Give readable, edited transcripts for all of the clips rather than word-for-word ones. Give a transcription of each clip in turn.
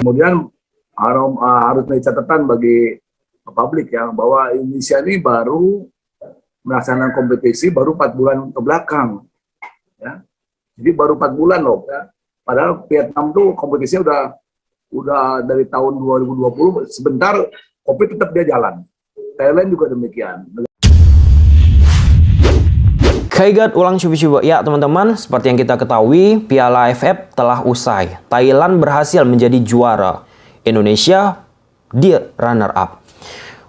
Kemudian harus menjadi catatan bagi publik ya, bahwa Indonesia ini baru melaksanakan kompetisi baru 4 bulan ke belakang. Ya. Jadi baru 4 bulan loh. Ya. Padahal Vietnam tuh kompetisinya udah dari tahun 2020, sebentar COVID tetap dia jalan. Thailand juga demikian. Kaigat ulang coba-coba. Ya teman-teman, seperti yang kita ketahui, Piala AFF telah usai. Thailand berhasil menjadi juara. Indonesia di runner-up.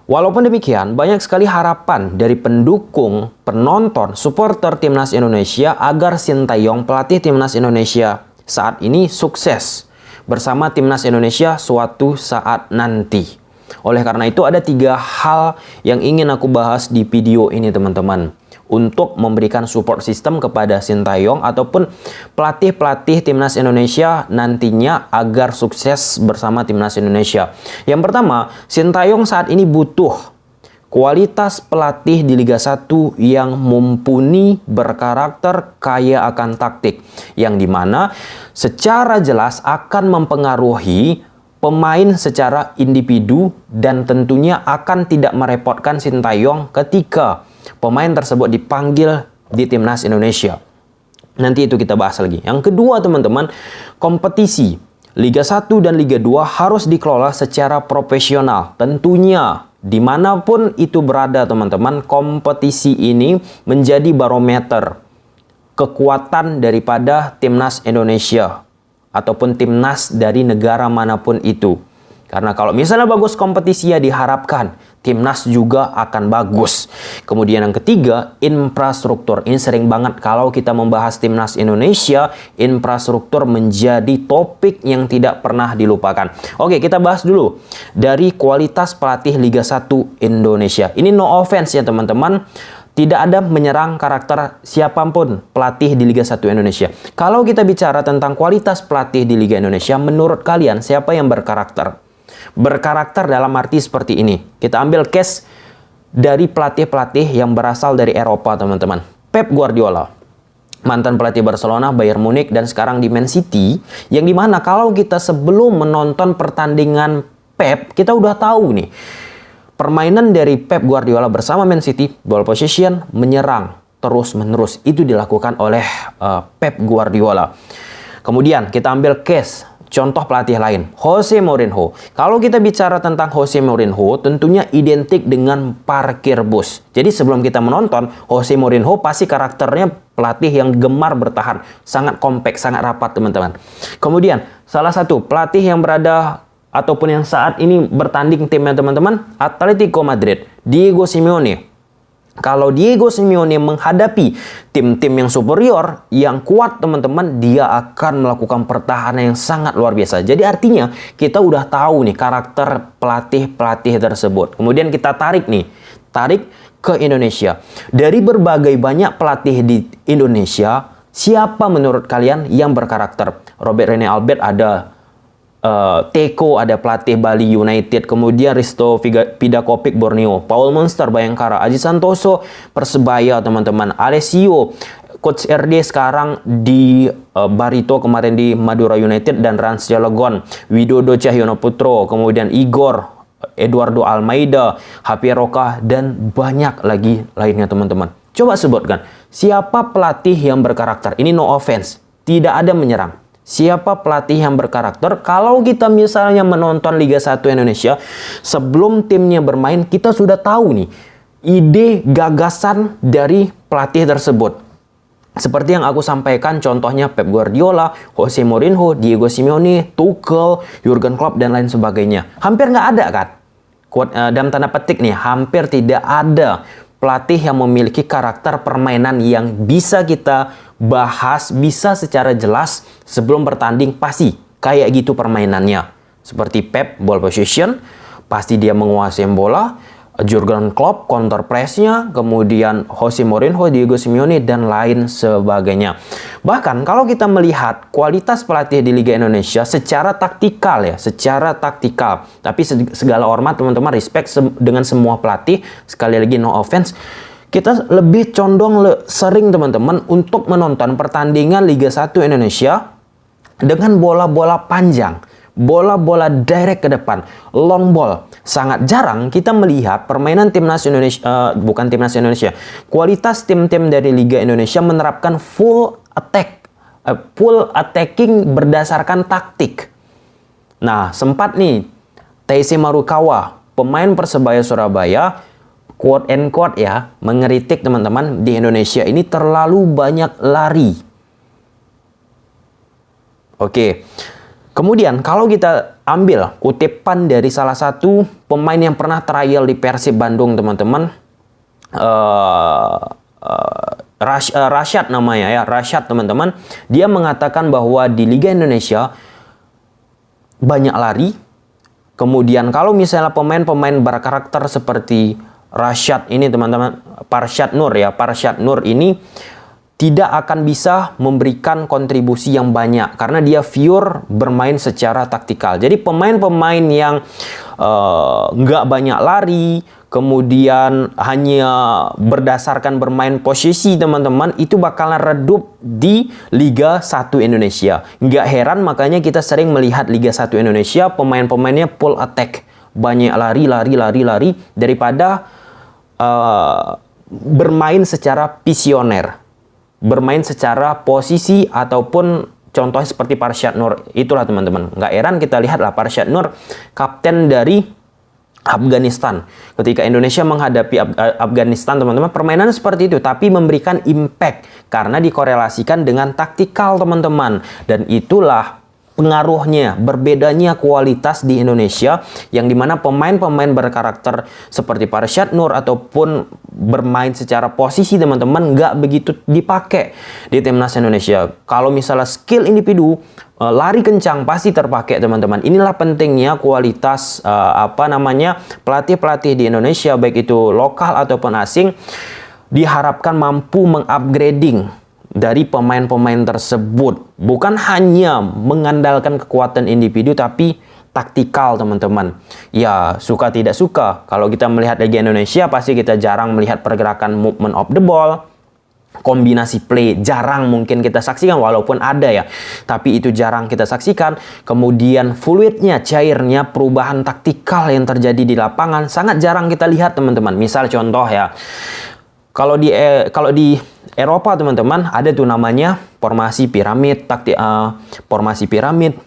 Walaupun demikian, banyak sekali harapan dari pendukung, penonton, supporter Timnas Indonesia agar Sintayong, pelatih Timnas Indonesia saat ini sukses bersama Timnas Indonesia suatu saat nanti. Oleh karena itu ada 3 hal yang ingin aku bahas di video ini teman-teman, untuk memberikan support system kepada Sintayong ataupun pelatih-pelatih Timnas Indonesia nantinya agar sukses bersama Timnas Indonesia. Yang pertama, Sintayong saat ini butuh kualitas pelatih di Liga 1 yang mumpuni, berkarakter, kaya akan taktik, yang dimana secara jelas akan mempengaruhi pemain secara individu dan tentunya akan tidak merepotkan Sintayong ketika pemain tersebut dipanggil di Timnas Indonesia. Nanti itu kita bahas lagi. Yang kedua teman-teman, kompetisi Liga 1 dan Liga 2 harus dikelola secara profesional. Tentunya dimanapun itu berada teman-teman, kompetisi ini menjadi barometer kekuatan daripada Timnas Indonesia ataupun timnas dari negara manapun itu. Karena kalau misalnya bagus kompetisi ya diharapkan timnas juga akan bagus. Kemudian yang ketiga, infrastruktur. Ini sering banget kalau kita membahas timnas Indonesia, infrastruktur menjadi topik yang tidak pernah dilupakan. Oke, kita bahas dulu dari kualitas pelatih Liga 1 Indonesia. Ini no offense ya teman-teman. Tidak ada menyerang karakter siapapun pelatih di Liga 1 Indonesia. Kalau kita bicara tentang kualitas pelatih di Liga Indonesia, menurut kalian siapa yang berkarakter? Berkarakter dalam arti seperti ini. Kita ambil case dari pelatih-pelatih yang berasal dari Eropa, teman-teman. Pep Guardiola, mantan pelatih Barcelona, Bayern Munich, dan sekarang di Man City. Yang dimana kalau kita sebelum menonton pertandingan Pep, kita udah tahu nih. Permainan dari Pep Guardiola bersama Man City, ball possession, menyerang terus-menerus. Itu dilakukan oleh Pep Guardiola. Kemudian kita ambil case contoh pelatih lain, Jose Mourinho. Kalau kita bicara tentang Jose Mourinho, tentunya identik dengan parkir bus. Jadi sebelum kita menonton, Jose Mourinho pasti karakternya pelatih yang gemar bertahan. Sangat kompak, sangat rapat teman-teman. Kemudian, salah satu pelatih yang berada ataupun yang saat ini bertanding timnya teman-teman, Atletico Madrid, Diego Simeone. Kalau Diego Simeone menghadapi tim-tim yang superior, yang kuat teman-teman, dia akan melakukan pertahanan yang sangat luar biasa. Jadi artinya kita udah tahu nih karakter pelatih-pelatih tersebut. Kemudian kita tarik ke Indonesia. Dari berbagai banyak pelatih di Indonesia, siapa menurut kalian yang berkarakter? Robert Rene Albert ada, Teko ada pelatih Bali United, kemudian Risto Pidakopik Borneo, Paul Monster Bayangkara, Aji Santoso Persebaya teman-teman, Alessio Coach RD sekarang di Barito, kemarin di Madura United, dan Rans Jalagon, Widodo Cahyono Putro, kemudian Igor Eduardo Almeida, HP Roka, dan banyak lagi lainnya teman-teman. Coba sebutkan siapa pelatih yang berkarakter. Ini no offense, tidak ada menyerang. Siapa pelatih yang berkarakter? Kalau kita misalnya menonton Liga 1 Indonesia, sebelum timnya bermain, kita sudah tahu nih ide, gagasan dari pelatih tersebut. Seperti yang aku sampaikan, contohnya Pep Guardiola, Jose Mourinho, Diego Simeone, Tuchel, Jurgen Klopp, dan lain sebagainya. Hampir nggak ada kan? Dalam tanda petik nih, hampir tidak ada pelatih yang memiliki karakter permainan yang bisa kita bahas, bisa secara jelas sebelum bertanding pasti kayak gitu permainannya. Seperti Pep, ball possession, pasti dia menguasai bola. Jurgen Klopp, counter pressnya, kemudian Jose Mourinho, Diego Simeone, dan lain sebagainya. Bahkan kalau kita melihat kualitas pelatih di Liga Indonesia secara taktikal ya, secara taktikal. Tapi segala hormat teman-teman, respect dengan semua pelatih, sekali lagi no offense. Kita lebih condong sering teman-teman untuk menonton pertandingan Liga 1 Indonesia dengan bola-bola panjang. bola-bola direct ke depan, long ball. Sangat jarang kita melihat permainan timnas Indonesia, bukan timnas Indonesia, kualitas tim-tim dari Liga Indonesia menerapkan full attack, full attacking berdasarkan taktik. Nah, sempat nih Taisei Marukawa, pemain Persebaya Surabaya, quote and quote ya, mengeritik teman-teman di Indonesia ini terlalu banyak lari. Oke. Kemudian kalau kita ambil kutipan dari salah satu pemain yang pernah trial di Persib Bandung, teman-teman, Rashad namanya ya, Rashad teman-teman, dia mengatakan bahwa di Liga Indonesia banyak lari. Kemudian kalau misalnya pemain-pemain berkarakter seperti Rashad ini teman-teman, Parshad Nur ya, Parshad Nur ini tidak akan bisa memberikan kontribusi yang banyak karena dia pure bermain secara taktikal. Jadi pemain-pemain yang nggak banyak lari, kemudian hanya berdasarkan bermain posisi teman-teman, itu bakalan redup di Liga 1 Indonesia. Nggak heran makanya kita sering melihat Liga 1 Indonesia pemain-pemainnya full attack, banyak lari daripada bermain secara visioner, bermain secara posisi ataupun contohnya seperti Parshad Nur. Itulah teman-teman, nggak heran kita lihatlah Parshad Nur, kapten dari Afghanistan. Ketika Indonesia menghadapi Afghanistan, teman-teman, permainan seperti itu, tapi memberikan impact karena dikorelasikan dengan taktikal, teman-teman. Dan itulah pengaruhnya, berbedanya kualitas di Indonesia, yang dimana pemain-pemain berkarakter seperti Parshad Nur ataupun bermain secara posisi, teman-teman, nggak begitu dipakai di timnas Indonesia. Kalau misalnya skill individu, lari kencang pasti terpakai, teman-teman. Inilah pentingnya kualitas pelatih-pelatih di Indonesia, baik itu lokal ataupun asing, diharapkan mampu mengupgrading dari pemain-pemain tersebut. Bukan hanya mengandalkan kekuatan individu, tapi taktikal, teman-teman. Ya, suka tidak suka, kalau kita melihat Liga Indonesia, pasti kita jarang melihat pergerakan movement of the ball, kombinasi play jarang mungkin kita saksikan, walaupun ada ya, tapi itu jarang kita saksikan. Kemudian fluidnya, cairnya, perubahan taktikal yang terjadi di lapangan sangat jarang kita lihat, teman-teman. Misal contoh ya, kalau di Eropa, teman-teman, ada tuh namanya formasi piramid, formasi piramid,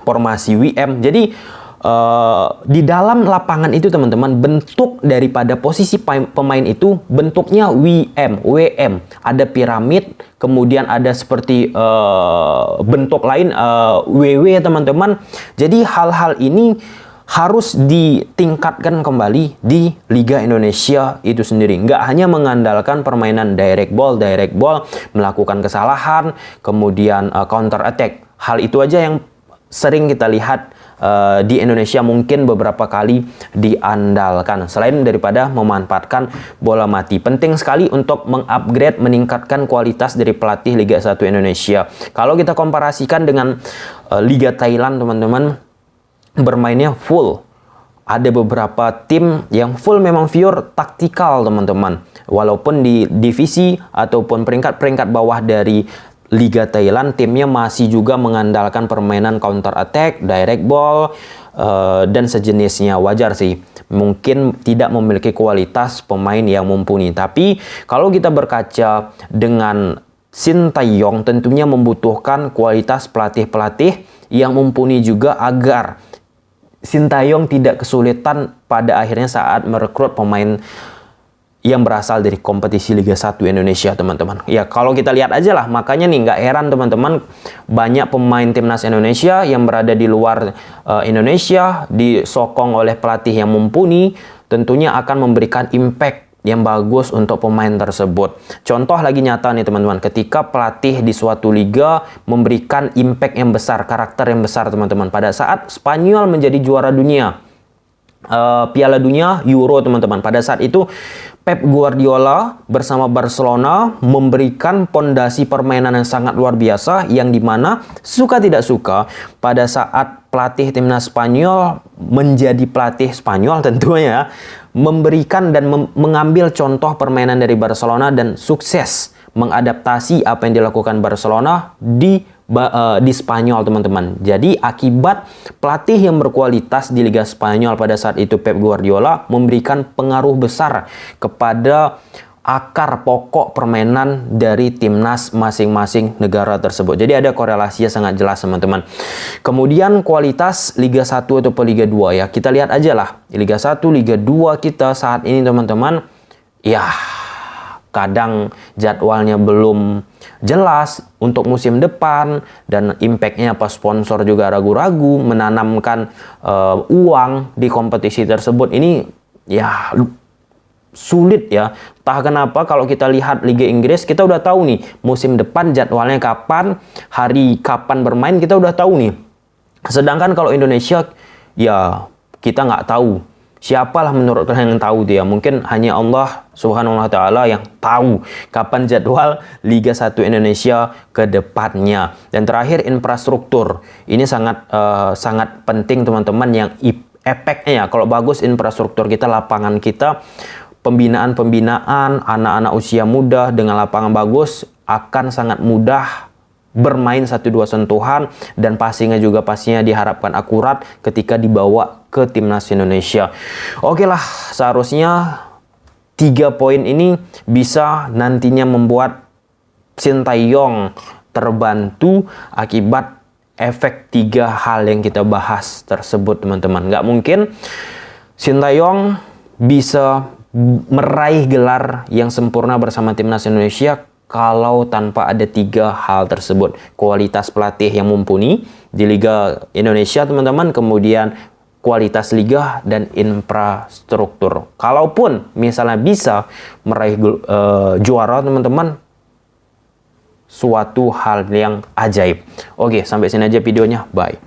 formasi WM. Jadi di dalam lapangan itu, teman-teman, bentuk daripada posisi pemain itu bentuknya WM. Ada piramid, kemudian ada seperti bentuk lain WW, teman-teman. Jadi hal-hal ini harus ditingkatkan kembali di Liga Indonesia itu sendiri. Nggak hanya mengandalkan permainan direct ball, melakukan kesalahan, kemudian counter attack. Hal itu aja yang sering kita lihat di Indonesia mungkin beberapa kali diandalkan, selain daripada memanfaatkan bola mati. Penting sekali untuk mengupgrade, meningkatkan kualitas dari pelatih Liga 1 Indonesia. Kalau kita komparasikan dengan Liga Thailand, teman-teman, bermainnya full. Ada beberapa tim yang full memang pure taktikal, teman-teman. Walaupun di divisi ataupun peringkat bawah dari Liga Thailand, timnya masih juga mengandalkan permainan counter attack, direct ball, dan sejenisnya. Wajar sih, mungkin tidak memiliki kualitas pemain yang mumpuni. Tapi kalau kita berkaca dengan Sintayong, tentunya membutuhkan kualitas pelatih-pelatih yang mumpuni juga agar Sintayong tidak kesulitan pada akhirnya saat merekrut pemain yang berasal dari kompetisi Liga 1 Indonesia, teman-teman. Ya, kalau kita lihat aja lah, makanya nih nggak heran, teman-teman, banyak pemain timnas Indonesia yang berada di luar Indonesia, disokong oleh pelatih yang mumpuni, tentunya akan memberikan impact yang bagus untuk pemain tersebut. Contoh lagi nyata nih, teman-teman, ketika pelatih di suatu liga memberikan impact yang besar, karakter yang besar, teman-teman. Pada saat Spanyol menjadi juara dunia, Piala Dunia Euro, teman-teman, pada saat itu Pep Guardiola bersama Barcelona memberikan pondasi permainan yang sangat luar biasa, yang dimana suka tidak suka pada saat pelatih timnas Spanyol menjadi pelatih Spanyol, tentunya memberikan dan mengambil contoh permainan dari Barcelona dan sukses mengadaptasi apa yang dilakukan Barcelona di di Spanyol, teman-teman. Jadi akibat pelatih yang berkualitas di Liga Spanyol pada saat itu, Pep Guardiola, memberikan pengaruh besar kepada akar pokok permainan dari timnas masing-masing negara tersebut. Jadi ada korelasinya sangat jelas, teman-teman. Kemudian kualitas Liga 1 atau Liga 2 ya. Kita lihat aja lah. Liga 1, Liga 2 kita saat ini, teman-teman. Ya, kadang jadwalnya belum jelas untuk musim depan, dan impactnya apa, sponsor juga ragu-ragu menanamkan uang di kompetisi tersebut. Ini ya sulit ya. Entah kenapa kalau kita lihat Liga Inggris, kita udah tahu nih musim depan jadwalnya kapan, hari kapan bermain kita udah tahu nih. Sedangkan kalau Indonesia ya kita nggak tahu. Siapalah menurut kalian yang tahu dia? Mungkin hanya Allah Subhanahu wa taala yang tahu kapan jadwal Liga 1 Indonesia ke depannya. Dan terakhir, infrastruktur. Ini sangat penting, teman-teman, yang efeknya ya. Kalau bagus infrastruktur kita, lapangan kita, pembinaan anak-anak usia muda dengan lapangan bagus akan sangat mudah bermain 1-2 sentuhan, dan passingnya juga pastinya diharapkan akurat ketika dibawa ke timnas Indonesia. Oke lah, seharusnya 3 poin ini bisa nantinya membuat Sintayong terbantu akibat efek 3 hal yang kita bahas tersebut, teman-teman. Nggak mungkin Sintayong bisa meraih gelar yang sempurna bersama timnas Indonesia kalau tanpa ada 3 hal tersebut. Kualitas pelatih yang mumpuni di Liga Indonesia, teman-teman, kemudian kualitas liga dan infrastruktur. Kalaupun misalnya bisa meraih juara, teman-teman, suatu hal yang ajaib. Oke, sampai sini aja videonya. Bye.